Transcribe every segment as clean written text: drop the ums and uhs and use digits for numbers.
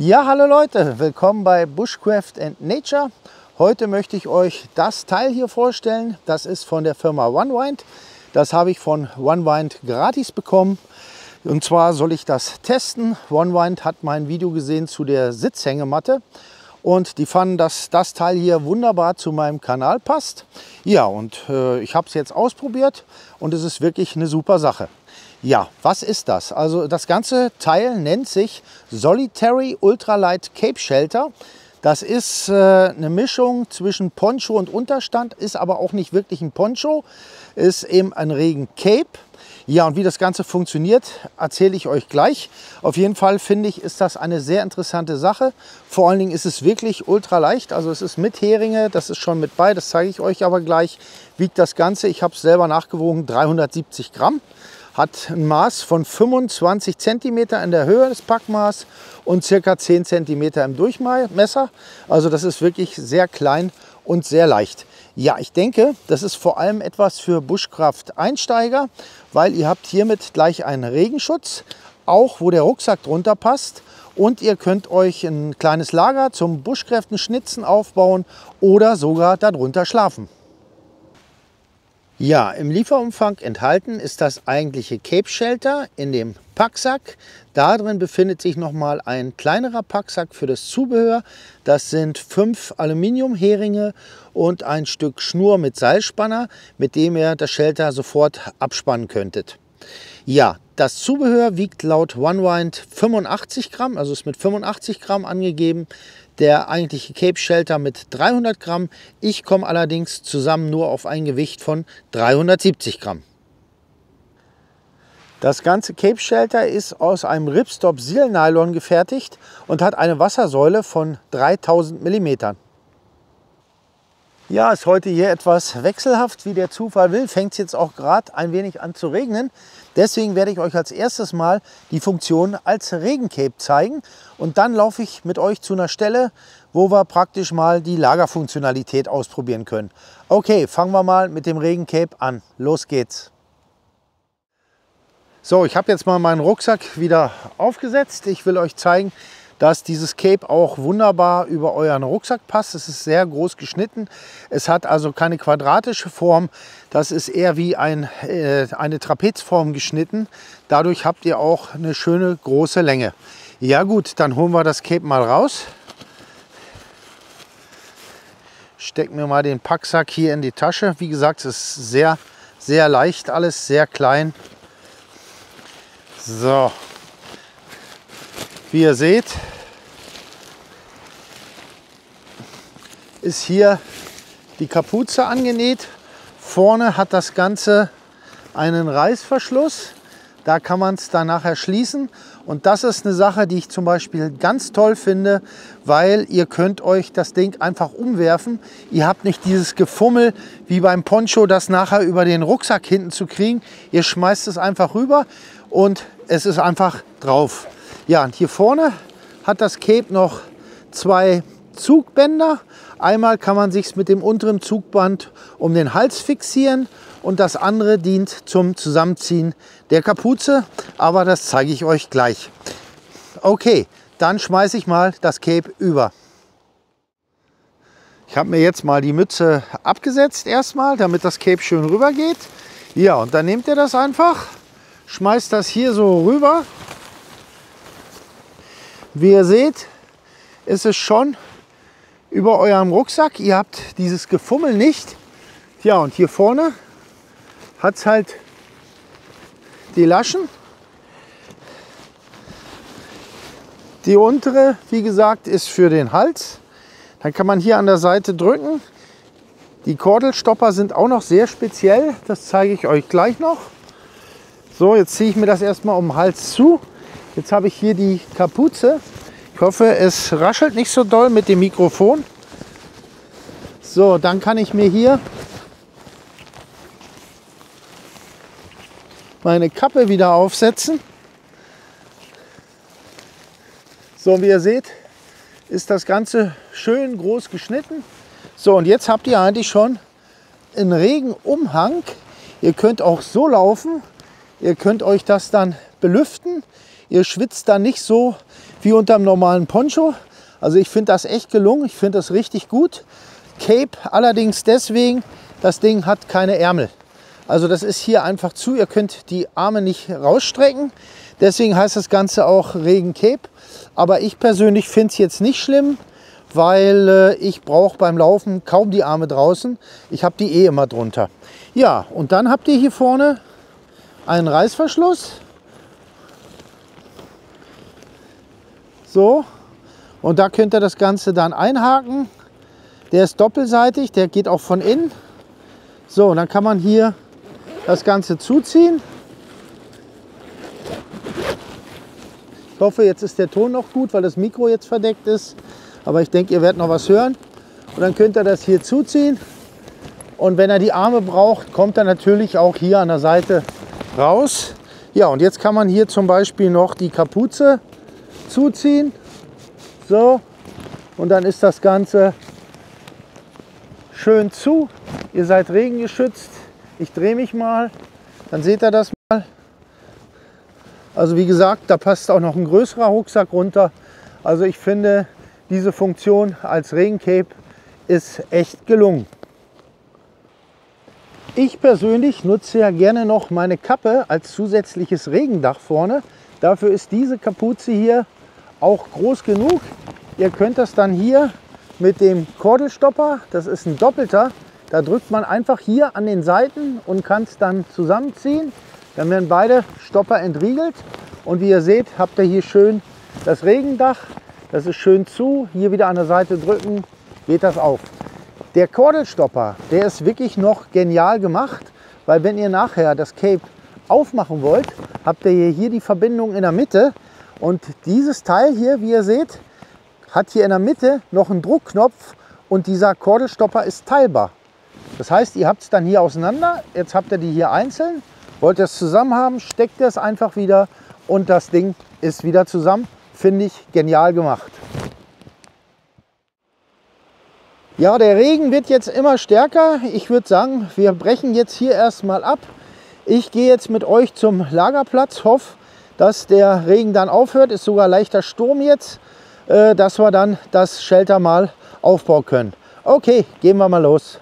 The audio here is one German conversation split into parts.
Ja, hallo Leute, willkommen bei Bushcraft & Nature. Heute möchte ich euch das Teil hier vorstellen. Das ist von der Firma OneWind. Das habe ich von OneWind gratis bekommen. Und zwar soll ich das testen. OneWind hat mein Video gesehen zu der Sitzhängematte. Und die fanden, dass das Teil hier wunderbar zu meinem Kanal passt. Ja, und ich habe es jetzt ausprobiert und es ist wirklich eine super Sache. Ja, was ist das? Also das ganze Teil nennt sich Solitary Ultralight Cape Shelter. Das ist eine Mischung zwischen Poncho und Unterstand, ist aber auch nicht wirklich ein Poncho, ist eben ein Regen-Cape. Ja, und wie das Ganze funktioniert, erzähle ich euch gleich. Auf jeden Fall finde ich, ist das eine sehr interessante Sache. Vor allen Dingen ist es wirklich ultra leicht. Also es ist mit Heringe, das ist schon mit bei, das zeige ich euch aber gleich. Wiegt das Ganze, ich habe es selber nachgewogen, 370 Gramm. Hat ein Maß von 25 cm in der Höhe des Packmaß und ca. 10 cm im Durchmesser. Also das ist wirklich sehr klein und sehr leicht. Ja, ich denke, das ist vor allem etwas für Bushcraft-Einsteiger, weil ihr habt hiermit gleich einen Regenschutz, auch wo der Rucksack drunter passt. Und ihr könnt euch ein kleines Lager zum Bushcraften-Schnitzen aufbauen oder sogar darunter schlafen. Ja, im Lieferumfang enthalten ist das eigentliche Cape Shelter in dem Packsack. Da drin befindet sich nochmal ein kleinerer Packsack für das Zubehör. Das sind 5 Aluminiumheringe und ein Stück Schnur mit Seilspanner, mit dem ihr das Shelter sofort abspannen könntet. Ja, das Zubehör wiegt laut OneWind 85 Gramm, also ist mit 85 Gramm angegeben. Der eigentliche Cape Shelter mit 300 Gramm. Ich komme allerdings zusammen nur auf ein Gewicht von 370 Gramm. Das ganze Cape Shelter ist aus einem Ripstop Silnylon gefertigt und hat eine Wassersäule von 3000 mm. Ja, ist heute hier etwas wechselhaft, wie der Zufall will. Fängt es jetzt auch gerade ein wenig an zu regnen. Deswegen werde ich euch als erstes mal die Funktion als Regencape zeigen. Und dann laufe ich mit euch zu einer Stelle, wo wir praktisch mal die Lagerfunktionalität ausprobieren können. Okay, fangen wir mal mit dem Regencape an. Los geht's. So, ich habe jetzt mal meinen Rucksack wieder aufgesetzt. Ich will euch zeigen, dass dieses Cape auch wunderbar über euren Rucksack passt. Es ist sehr groß geschnitten. Es hat also keine quadratische Form. Das ist eher wie eine Trapezform geschnitten. Dadurch habt ihr auch eine schöne große Länge. Ja gut, dann holen wir das Cape mal raus. Stecken wir mal den Packsack hier in die Tasche. Wie gesagt, es ist sehr, sehr leicht alles, sehr klein. So. Wie ihr seht, ist hier die Kapuze angenäht. Vorne hat das Ganze einen Reißverschluss. Da kann man es dann nachher schließen. Und das ist eine Sache, die ich zum Beispiel ganz toll finde, weil ihr könnt euch das Ding einfach umwerfen. Ihr habt nicht dieses Gefummel wie beim Poncho, das nachher über den Rucksack hinten zu kriegen. Ihr schmeißt es einfach rüber und es ist einfach drauf. Ja, und hier vorne hat das Cape noch 2 Zugbänder. Einmal kann man sich mit dem unteren Zugband um den Hals fixieren und das andere dient zum Zusammenziehen der Kapuze, aber das zeige ich euch gleich. Okay, dann schmeiße ich mal das Cape über. Ich habe mir jetzt mal die Mütze abgesetzt erstmal, damit das Cape schön rüber geht. Ja, und dann nehmt ihr das einfach, schmeißt das hier so rüber. Wie ihr seht, ist es schon über eurem Rucksack. Ihr habt dieses Gefummel nicht. Ja, und hier vorne hat es halt die Laschen. Die untere, wie gesagt, ist für den Hals. Dann kann man hier an der Seite drücken. Die Kordelstopper sind auch noch sehr speziell. Das zeige ich euch gleich noch. So, jetzt ziehe ich mir das erstmal um den Hals zu. Jetzt habe ich hier die Kapuze. Ich hoffe, es raschelt nicht so doll mit dem Mikrofon. So, dann kann ich mir hier meine Kappe wieder aufsetzen. So, wie ihr seht, ist das Ganze schön groß geschnitten. So, und jetzt habt ihr eigentlich schon einen Regenumhang. Ihr könnt auch so laufen. Ihr könnt euch das dann belüften. Ihr schwitzt da nicht so wie unter einem normalen Poncho. Also ich finde das echt gelungen. Ich finde das richtig gut. Cape allerdings deswegen, das Ding hat keine Ärmel. Also das ist hier einfach zu. Ihr könnt die Arme nicht rausstrecken. Deswegen heißt das Ganze auch Regen Cape. Aber ich persönlich finde es jetzt nicht schlimm, weil ich brauche beim Laufen kaum die Arme draußen. Ich habe die eh immer drunter. Ja, und dann habt ihr hier vorne einen Reißverschluss. So, und da könnt ihr das Ganze dann einhaken. Der ist doppelseitig, der geht auch von innen. So, und dann kann man hier das Ganze zuziehen. Ich hoffe, jetzt ist der Ton noch gut, weil das Mikro jetzt verdeckt ist. Aber ich denke, ihr werdet noch was hören. Und dann könnt ihr das hier zuziehen. Und wenn er die Arme braucht, kommt er natürlich auch hier an der Seite raus. Ja, und jetzt kann man hier zum Beispiel noch die Kapuze zuziehen. So, und dann ist das Ganze schön zu. Ihr seid regengeschützt. Ich drehe mich mal, dann seht ihr das mal. Also wie gesagt, da passt auch noch ein größerer Rucksack runter. Also ich finde, diese Funktion als Regencape ist echt gelungen. Ich persönlich nutze ja gerne noch meine Kappe als zusätzliches Regendach vorne. Dafür ist diese Kapuze hier auch groß genug. Ihr könnt das dann hier mit dem Kordelstopper, das ist ein doppelter, da drückt man einfach hier an den Seiten und kann es dann zusammenziehen. Dann werden beide Stopper entriegelt und wie ihr seht, habt ihr hier schön das Regendach. Das ist schön zu. Hier wieder an der Seite drücken, geht das auf. Der Kordelstopper, der ist wirklich noch genial gemacht, weil wenn ihr nachher das Cape aufmachen wollt, habt ihr hier die Verbindung in der Mitte. Und dieses Teil hier, wie ihr seht, hat hier in der Mitte noch einen Druckknopf und dieser Kordelstopper ist teilbar. Das heißt, ihr habt es dann hier auseinander, jetzt habt ihr die hier einzeln, wollt ihr es zusammen haben, steckt ihr es einfach wieder und das Ding ist wieder zusammen. Finde ich genial gemacht. Ja, der Regen wird jetzt immer stärker. Ich würde sagen, wir brechen jetzt hier erstmal ab. Ich gehe jetzt mit euch zum Lagerplatz, hoffe, dass der Regen dann aufhört. Ist sogar leichter Sturm jetzt, dass wir dann das Shelter mal aufbauen können. Okay, gehen wir mal los.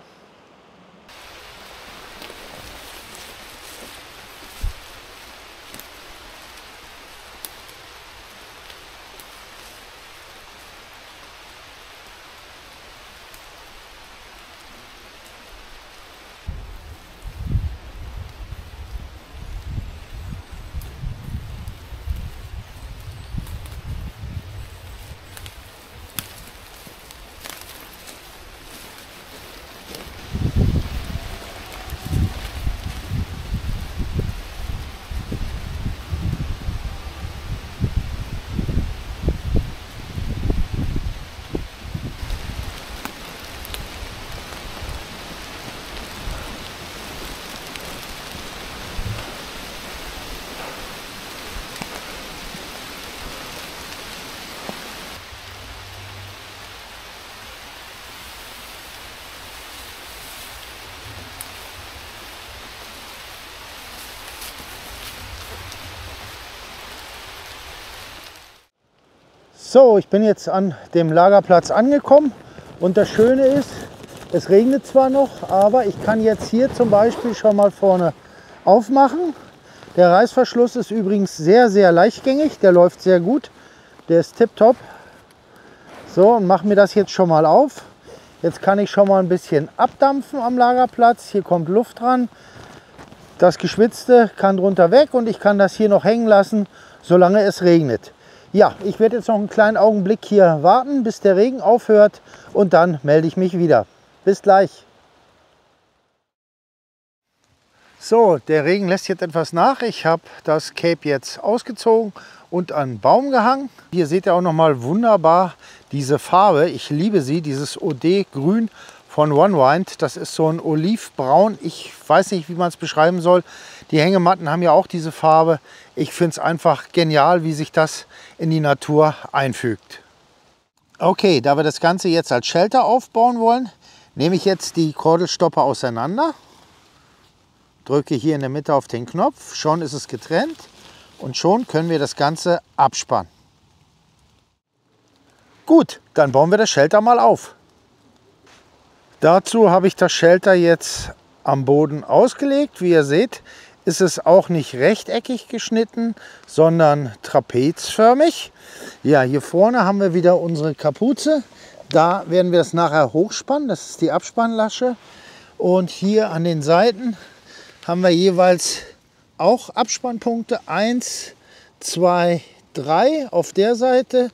So, ich bin jetzt an dem Lagerplatz angekommen und das Schöne ist, es regnet zwar noch, aber ich kann jetzt hier zum Beispiel schon mal vorne aufmachen. Der Reißverschluss ist übrigens sehr, sehr leichtgängig, der läuft sehr gut, der ist tipptopp. So, und mache mir das jetzt schon mal auf. Jetzt kann ich schon mal ein bisschen abdampfen am Lagerplatz, hier kommt Luft dran. Das Geschwitzte kann drunter weg und ich kann das hier noch hängen lassen, solange es regnet. Ja, ich werde jetzt noch einen kleinen Augenblick hier warten, bis der Regen aufhört und dann melde ich mich wieder. Bis gleich. So, der Regen lässt jetzt etwas nach. Ich habe das Cape jetzt ausgezogen und an einen Baum gehangen. Hier seht ihr auch noch mal wunderbar diese Farbe. Ich liebe sie, dieses OD-Grün von OneWind. Das ist so ein Olivbraun. Ich weiß nicht, wie man es beschreiben soll. Die Hängematten haben ja auch diese Farbe. Ich finde es einfach genial, wie sich das in die Natur einfügt. Okay, da wir das Ganze jetzt als Shelter aufbauen wollen, nehme ich jetzt die Kordelstopper auseinander. Drücke hier in der Mitte auf den Knopf. Schon ist es getrennt. Und schon können wir das Ganze abspannen. Gut, dann bauen wir das Shelter mal auf. Dazu habe ich das Shelter jetzt am Boden ausgelegt. Wie ihr seht, ist es auch nicht rechteckig geschnitten, sondern trapezförmig. Ja, hier vorne haben wir wieder unsere Kapuze. Da werden wir es nachher hochspannen. Das ist die Abspannlasche. Und hier an den Seiten haben wir jeweils auch Abspannpunkte. 1, 2, 3 auf der Seite,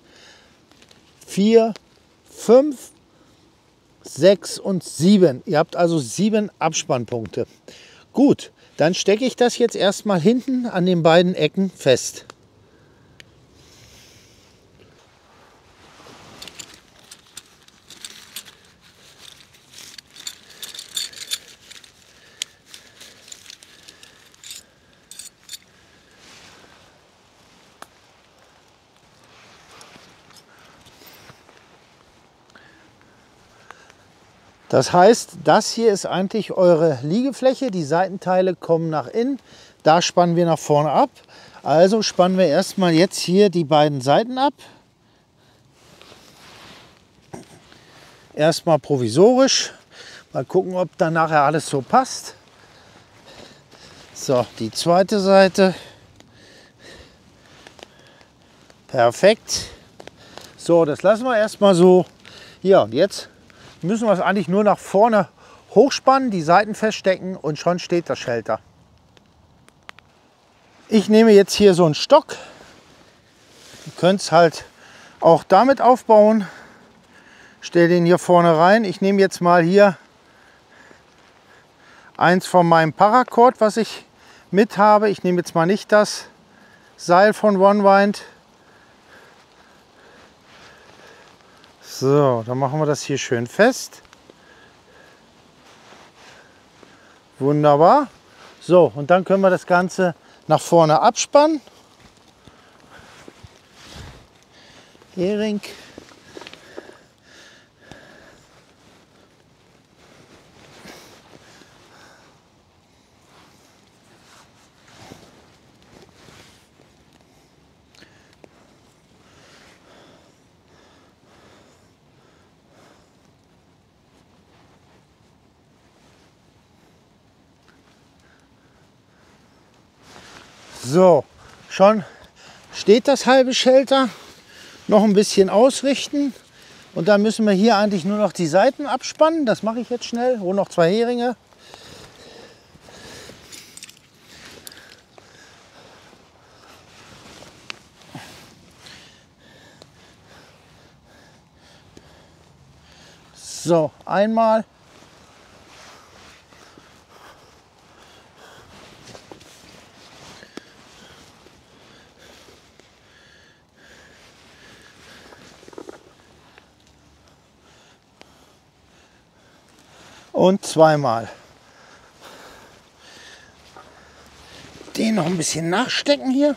4, 5, 6 und 7. Ihr habt also 7 Abspannpunkte. Gut, dann stecke ich das jetzt erstmal hinten an den beiden Ecken fest. Das heißt, das hier ist eigentlich eure Liegefläche. Die Seitenteile kommen nach innen. Da spannen wir nach vorne ab. Also spannen wir erstmal jetzt hier die beiden Seiten ab. Erstmal provisorisch. Mal gucken, ob dann nachher alles so passt. So, die zweite Seite. Perfekt. So, das lassen wir erstmal so. Ja, und jetzt müssen wir es eigentlich nur nach vorne hochspannen, die Seiten feststecken und schon steht das Shelter. Ich nehme jetzt hier so einen Stock. Ihr könnt es halt auch damit aufbauen. Stelle den hier vorne rein. Ich nehme jetzt mal hier eins von meinem Paracord, was ich mit habe. Ich nehme jetzt mal nicht das Seil von OneWind. So, dann machen wir das hier schön fest. Wunderbar. So, und dann können wir das Ganze nach vorne abspannen. Hering. So, schon steht das halbe Shelter. Noch ein bisschen ausrichten. Und dann müssen wir hier eigentlich nur noch die Seiten abspannen. Das mache ich jetzt schnell. Hole noch 2 Heringe. So, einmal. Und zweimal. Den noch ein bisschen nachstecken hier.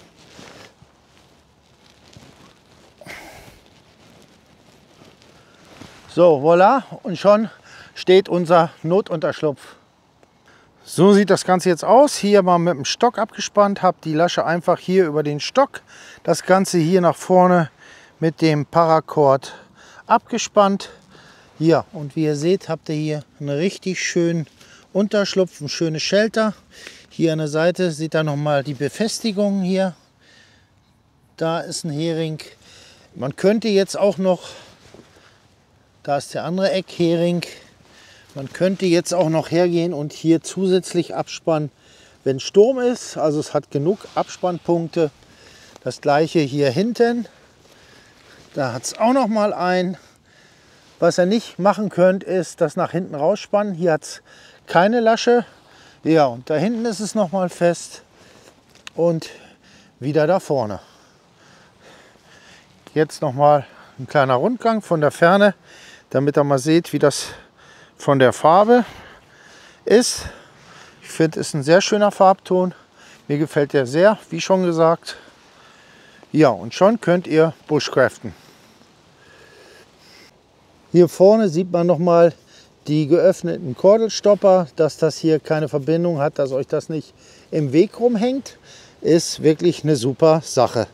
So, voilà. Und schon steht unser Notunterschlupf. So sieht das Ganze jetzt aus. Hier mal mit dem Stock abgespannt. Habe die Lasche einfach hier über den Stock. Das Ganze hier nach vorne mit dem Paracord abgespannt. Ja, und wie ihr seht, habt ihr hier einen richtig schönen Unterschlupf, ein schönes Shelter. Hier an der Seite seht ihr nochmal die Befestigung hier. Da ist ein Hering. Man könnte jetzt auch noch, da ist der andere Eckhering, man könnte jetzt auch noch hergehen und hier zusätzlich abspannen, wenn Sturm ist. Also es hat genug Abspannpunkte. Das gleiche hier hinten. Da hat es auch noch mal ein. Was ihr nicht machen könnt, ist das nach hinten rausspannen. Hier hat es keine Lasche. Ja, und da hinten ist es noch mal fest. Und wieder da vorne. Jetzt noch mal ein kleiner Rundgang von der Ferne, damit ihr mal seht, wie das von der Farbe ist. Ich finde, es ist ein sehr schöner Farbton. Mir gefällt der sehr, wie schon gesagt. Ja, und schon könnt ihr bushcraften. Hier vorne sieht man noch mal die geöffneten Kordelstopper, dass das hier keine Verbindung hat, dass euch das nicht im Weg rumhängt. ist wirklich eine super Sache.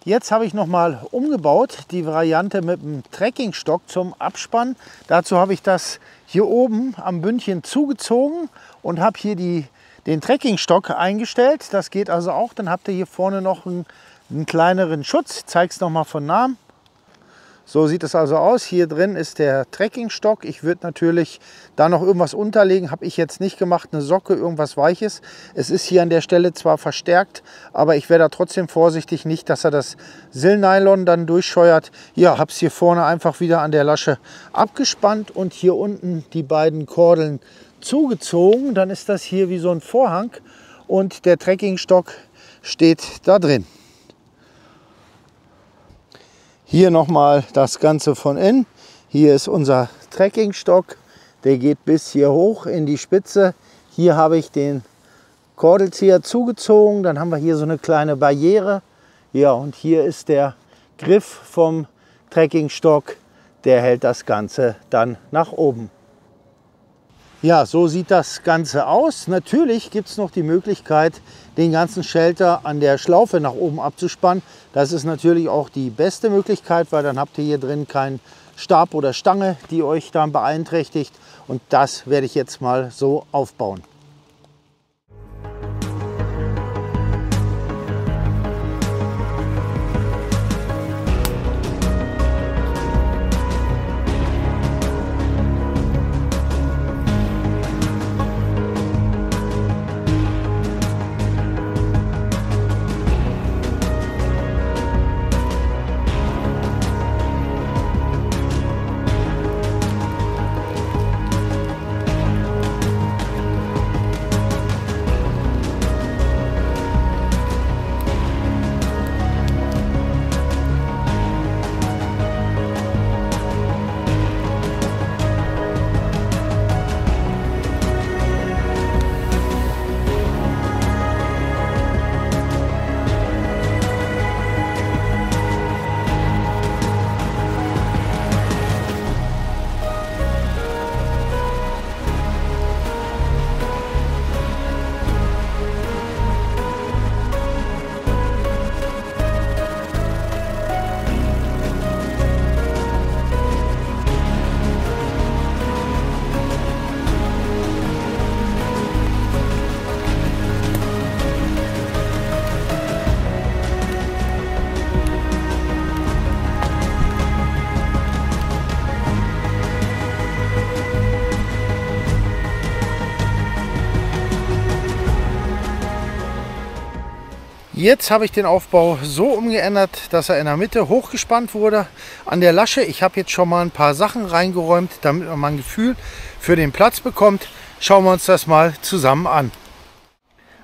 Jetzt habe ich nochmal umgebaut, die Variante mit dem Trekkingstock zum Abspannen. Dazu habe ich das hier oben am Bündchen zugezogen und habe hier den Trekkingstock eingestellt. Das geht also auch. Dann habt ihr hier vorne noch einen kleineren Schutz. Ich zeige es nochmal von nahem. So sieht es also aus. Hier drin ist der Trekkingstock. Ich würde natürlich da noch irgendwas unterlegen. Habe ich jetzt nicht gemacht. Eine Socke, irgendwas Weiches. Es ist hier an der Stelle zwar verstärkt, aber ich wäre da trotzdem vorsichtig. Nicht, dass er das Silnylon dann durchscheuert. Ja, habe es hier vorne einfach wieder an der Lasche abgespannt und hier unten die beiden Kordeln zugezogen. Dann ist das hier wie so ein Vorhang und der Trekkingstock steht da drin. Hier nochmal das Ganze von innen. Hier ist unser Trekkingstock. Der geht bis hier hoch in die Spitze. Hier habe ich den Kordelzieher zugezogen. Dann haben wir hier so eine kleine Barriere. Ja, und hier ist der Griff vom Trekkingstock. Der hält das Ganze dann nach oben. Ja, so sieht das Ganze aus. Natürlich gibt es noch die Möglichkeit, den ganzen Shelter an der Schlaufe nach oben abzuspannen. Das ist natürlich auch die beste Möglichkeit, weil dann habt ihr hier drin keinen Stab oder Stange, die euch dann beeinträchtigt. Und das werde ich jetzt mal so aufbauen. Jetzt habe ich den Aufbau so umgeändert, dass er in der Mitte hochgespannt wurde an der Lasche. Ich habe jetzt schon mal ein paar Sachen reingeräumt, damit man mal ein Gefühl für den Platz bekommt. Schauen wir uns das mal zusammen an.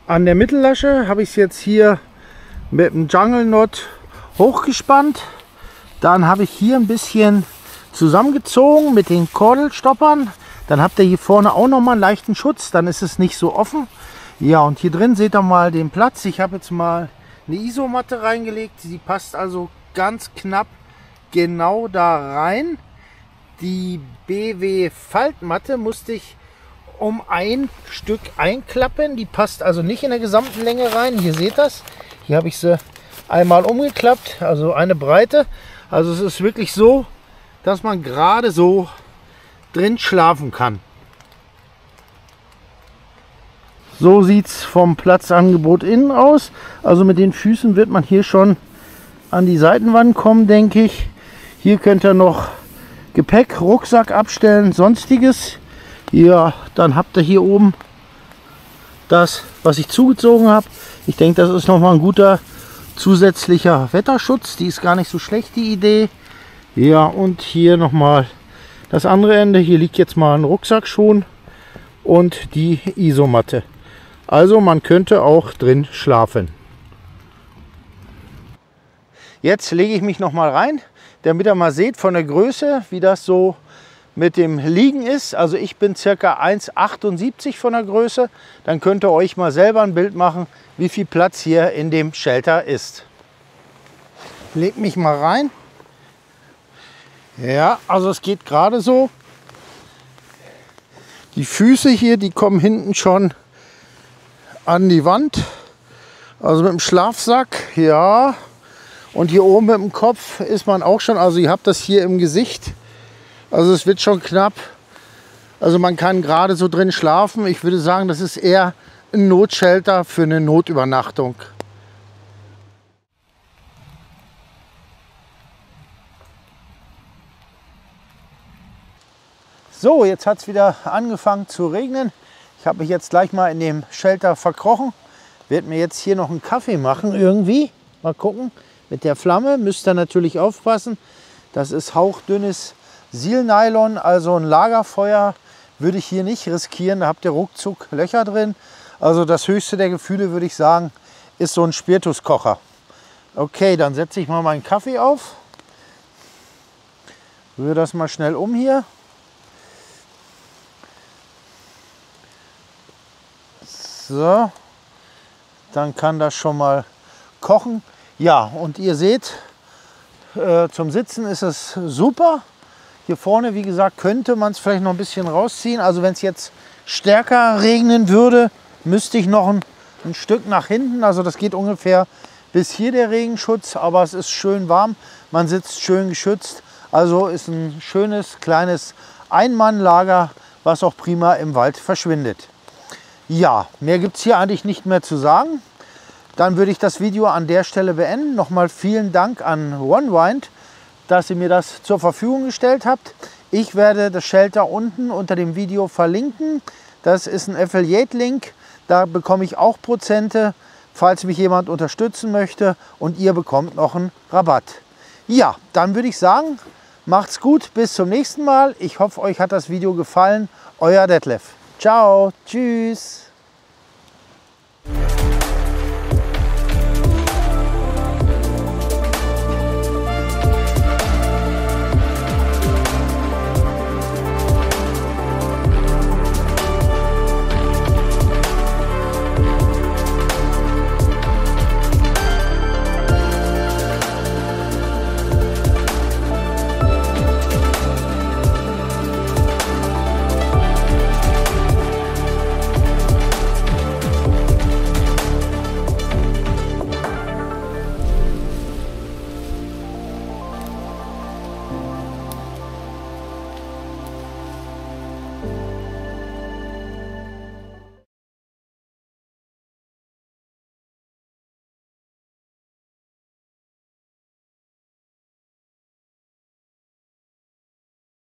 An der Mittellasche habe ich es jetzt hier mit dem Jungle Knot hochgespannt. Dann habe ich hier ein bisschen zusammengezogen mit den Kordelstoppern. Dann habt ihr hier vorne auch noch mal einen leichten Schutz, dann ist es nicht so offen. Ja, und hier drin seht ihr mal den Platz. Ich habe jetzt mal eine Isomatte reingelegt. Sie passt also ganz knapp genau da rein. Die BW Faltmatte musste ich um ein Stück einklappen. Die passt also nicht in der gesamten Länge rein. Hier seht ihr das. Hier habe ich sie einmal umgeklappt, also eine Breite. Also es ist wirklich so, dass man gerade so drin schlafen kann. So sieht es vom Platzangebot innen aus. Also mit den Füßen wird man hier schon an die Seitenwand kommen, denke ich. Hier könnt ihr noch Gepäck, Rucksack abstellen, sonstiges. Ja, dann habt ihr hier oben das, was ich zugezogen habe. Ich denke, das ist nochmal ein guter zusätzlicher Wetterschutz. Die ist gar nicht so schlecht, die Idee. Ja, und hier nochmal das andere Ende. Hier liegt jetzt mal ein Rucksack schon und die Isomatte. Also man könnte auch drin schlafen. Jetzt lege ich mich noch mal rein, damit ihr mal seht von der Größe, wie das so mit dem Liegen ist. Also ich bin ca. 1,78 von der Größe. Dann könnt ihr euch mal selber ein Bild machen, wie viel Platz hier in dem Shelter ist. Leg mich mal rein. Ja, also es geht gerade so. Die Füße hier, die kommen hinten schon an die Wand. Also mit dem Schlafsack, ja. Und hier oben mit dem Kopf ist man auch schon, also ihr habt das hier im Gesicht. Also es wird schon knapp. Also man kann gerade so drin schlafen. Ich würde sagen, das ist eher ein Notshelter für eine Notübernachtung. So, jetzt hat es wieder angefangen zu regnen. Ich habe mich jetzt gleich mal in dem Shelter verkrochen. Werde mir jetzt hier noch einen Kaffee machen irgendwie. Mal gucken. Mit der Flamme müsst ihr natürlich aufpassen. Das ist hauchdünnes Silnylon, also ein Lagerfeuer würde ich hier nicht riskieren. Da habt ihr ruckzuck Löcher drin. Also das höchste der Gefühle, würde ich sagen, ist so ein Spirituskocher. Okay, dann setze ich mal meinen Kaffee auf. Rühre das mal schnell um hier. So, dann kann das schon mal kochen. Ja, und ihr seht, zum Sitzen ist es super. Hier vorne, wie gesagt, könnte man es vielleicht noch ein bisschen rausziehen. Also wenn es jetzt stärker regnen würde, müsste ich noch ein Stück nach hinten. Also das geht ungefähr bis hier der Regenschutz, aber es ist schön warm. Man sitzt schön geschützt. Also ist ein schönes kleines Einmannlager, was auch prima im Wald verschwindet. Ja, mehr gibt es hier eigentlich nicht mehr zu sagen. Dann würde ich das Video an der Stelle beenden. Nochmal vielen Dank an OneWind, dass ihr mir das zur Verfügung gestellt habt. Ich werde das Shelter unten unter dem Video verlinken. Das ist ein Affiliate-Link. Da bekomme ich auch Prozente, falls mich jemand unterstützen möchte. Und ihr bekommt noch einen Rabatt. Ja, dann würde ich sagen, macht's gut. Bis zum nächsten Mal. Ich hoffe, euch hat das Video gefallen. Euer Detlef. Ciao. Tschüss.